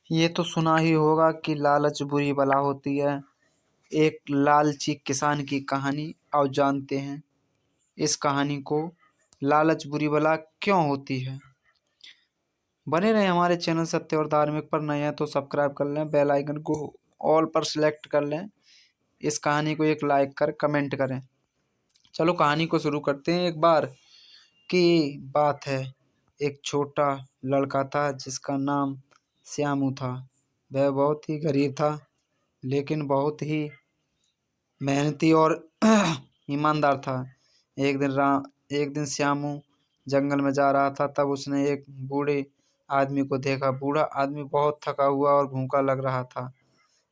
ये तो सुना ही होगा कि लालच बुरी बला होती है। एक लालची किसान की कहानी आओ जानते हैं इस कहानी को। लालच बुरी बला क्यों होती है? बने रहे हमारे चैनल सत्य और धार्मिक पर। नए हैं तो सब्सक्राइब कर लें, बेल आइकन को ऑल पर सिलेक्ट कर लें। इस कहानी को एक लाइक कर कमेंट करें। चलो कहानी को शुरू करते हैं। एक बार की बात है, एक छोटा लड़का था जिसका नाम श्यामू था। वह बहुत ही गरीब था लेकिन बहुत ही मेहनती और ईमानदार था। एक दिन श्यामू जंगल में जा रहा था, तब उसने एक बूढ़े आदमी को देखा। बूढ़ा आदमी बहुत थका हुआ और भूखा लग रहा था।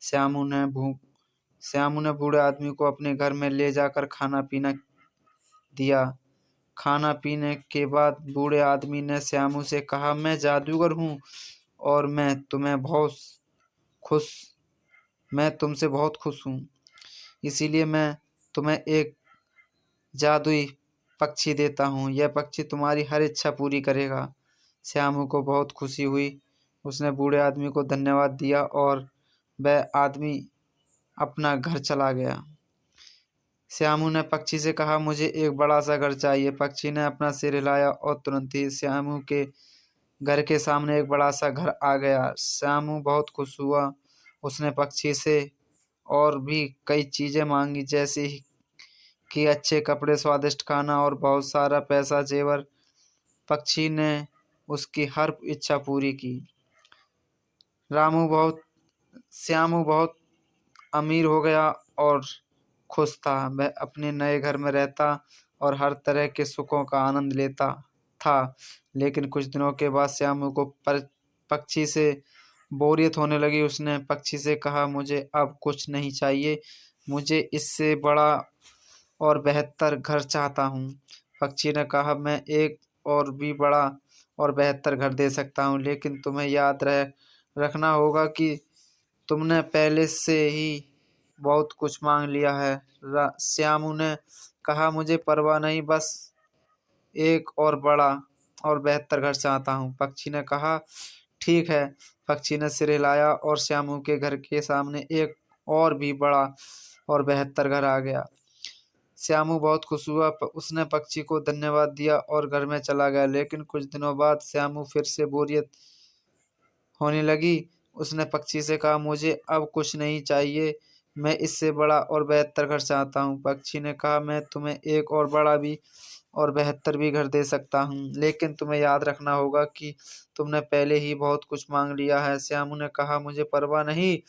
श्यामू ने बूढ़े आदमी को अपने घर में ले जाकर खाना पीना दिया। खाना पीने के बाद बूढ़े आदमी ने श्यामू से कहा, मैं जादूगर हूँ और खुश मैं तुमसे बहुत खुश हूँ, इसीलिए मैं तुम्हें एक जादुई पक्षी देता हूँ। यह पक्षी तुम्हारी हर इच्छा पूरी करेगा। श्यामू को बहुत खुशी हुई। उसने बूढ़े आदमी को धन्यवाद दिया और वह आदमी अपना घर चला गया। श्यामू ने पक्षी से कहा, मुझे एक बड़ा सा घर चाहिए। पक्षी ने अपना सिर हिलाया और तुरंत ही श्यामू के घर के सामने एक बड़ा सा घर आ गया। श्यामू बहुत खुश हुआ। उसने पक्षी से और भी कई चीजें मांगी, जैसे कि अच्छे कपड़े, स्वादिष्ट खाना और बहुत सारा पैसा जेवर। पक्षी ने उसकी हर इच्छा पूरी की। श्यामू बहुत अमीर हो गया और खुश था। वह अपने नए घर में रहता और हर तरह के सुखों का आनंद लेता था। लेकिन कुछ दिनों के बाद श्यामू को पक्षी से बोरियत होने लगी। उसने पक्षी से कहा, मुझे अब कुछ नहीं चाहिए, मुझे इससे बड़ा और बेहतर घर चाहता हूँ। पक्षी ने कहा, मैं एक और भी बड़ा और बेहतर घर दे सकता हूँ, लेकिन तुम्हें याद रखना होगा कि तुमने पहले से ही बहुत कुछ मांग लिया है। श्यामू ने कहा, मुझे परवाह नहीं, बस एक और बड़ा और बेहतर घर चाहता हूँ। पक्षी ने कहा, ठीक है। पक्षी ने सिर हिलाया और श्यामू के घर के सामने एक और भी बड़ा और बेहतर घर आ गया। श्यामू बहुत खुश हुआ। उसने पक्षी को धन्यवाद दिया और घर में चला गया। लेकिन कुछ दिनों बाद श्यामू फिर से बोरियत होने लगी। उसने पक्षी से कहा, मुझे अब कुछ नहीं चाहिए, मैं इससे बड़ा और बेहतर घर चाहता हूँ। पक्षी ने कहा, मैं तुम्हें एक और बड़ा भी और बेहतर भी घर दे सकता हूँ, लेकिन तुम्हें याद रखना होगा कि तुमने पहले ही बहुत कुछ मांग लिया है। श्यामू ने कहा, मुझे परवाह नहीं,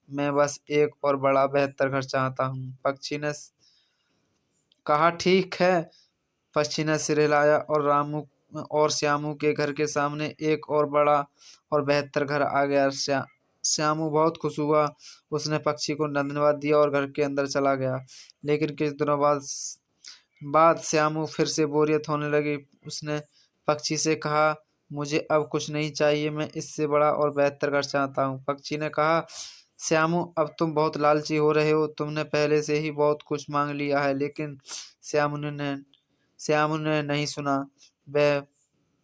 मैं बस एक और बड़ा बेहतर घर चाहता हूँ। पक्षी ने कहा, ठीक है। पक्षी ने सिर हिलाया और श्यामू के घर के सामने एक और बड़ा और बेहतर घर आ गया। श्यामू बहुत खुश हुआ। उसने पक्षी को धन्यवाद दिया और घर के अंदर चला गया। लेकिन कुछ दिनों बाद श्यामू फिर से बोरियत होने लगी। उसने पक्षी से कहा, मुझे अब कुछ नहीं चाहिए, मैं इससे बड़ा और बेहतर घर चाहता हूँ। पक्षी ने कहा, श्यामू, अब तुम बहुत लालची हो रहे हो, तुमने पहले से ही बहुत कुछ मांग लिया है। लेकिन श्यामू ने नहीं सुना। वह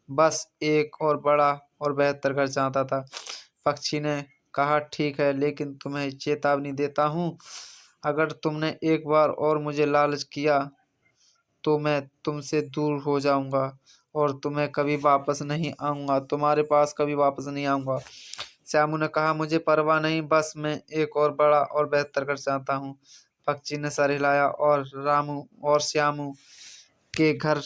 बस एक और बड़ा और बेहतर घर चाहता था। पक्षी ने कहा, ठीक है, लेकिन तुम्हें चेतावनी देता हूँ, अगर तुमने एक बार और मुझे लालच किया तो मैं तुमसे दूर हो जाऊंगा और तुम्हें कभी वापस नहीं आऊंगा, तुम्हारे पास कभी वापस नहीं आऊंगा। श्यामू ने कहा, मुझे परवाह नहीं, बस मैं एक और बड़ा और बेहतर घर चाहता हूँ। पक्षी ने सर हिलाया और श्यामू के घर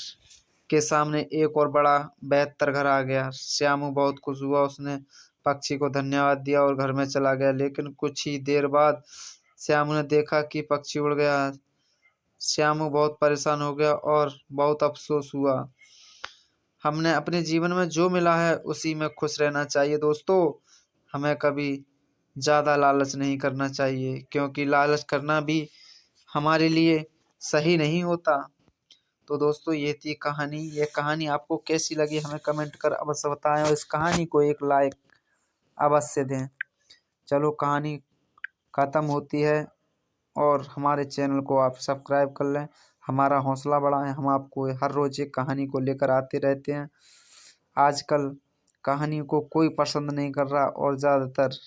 के सामने एक और बड़ा बेहतर घर आ गया। श्यामू बहुत खुश हुआ। उसने पक्षी को धन्यवाद दिया और घर में चला गया। लेकिन कुछ ही देर बाद श्यामू ने देखा कि पक्षी उड़ गया। श्यामू बहुत परेशान हो गया और बहुत अफसोस हुआ। हमने अपने जीवन में जो मिला है उसी में खुश रहना चाहिए दोस्तों। हमें कभी ज़्यादा लालच नहीं करना चाहिए, क्योंकि लालच करना भी हमारे लिए सही नहीं होता। तो दोस्तों ये थी कहानी। ये कहानी आपको कैसी लगी हमें कमेंट कर अवश्य बताएं और इस कहानी को एक लाइक अवश्य दें। चलो कहानी ख़त्म होती है और हमारे चैनल को आप सब्सक्राइब कर लें, हमारा हौसला बढ़ाएं। हम आपको हर रोज़ एक कहानी को लेकर आते रहते हैं। आजकल कहानी को कोई पसंद नहीं कर रहा और ज़्यादातर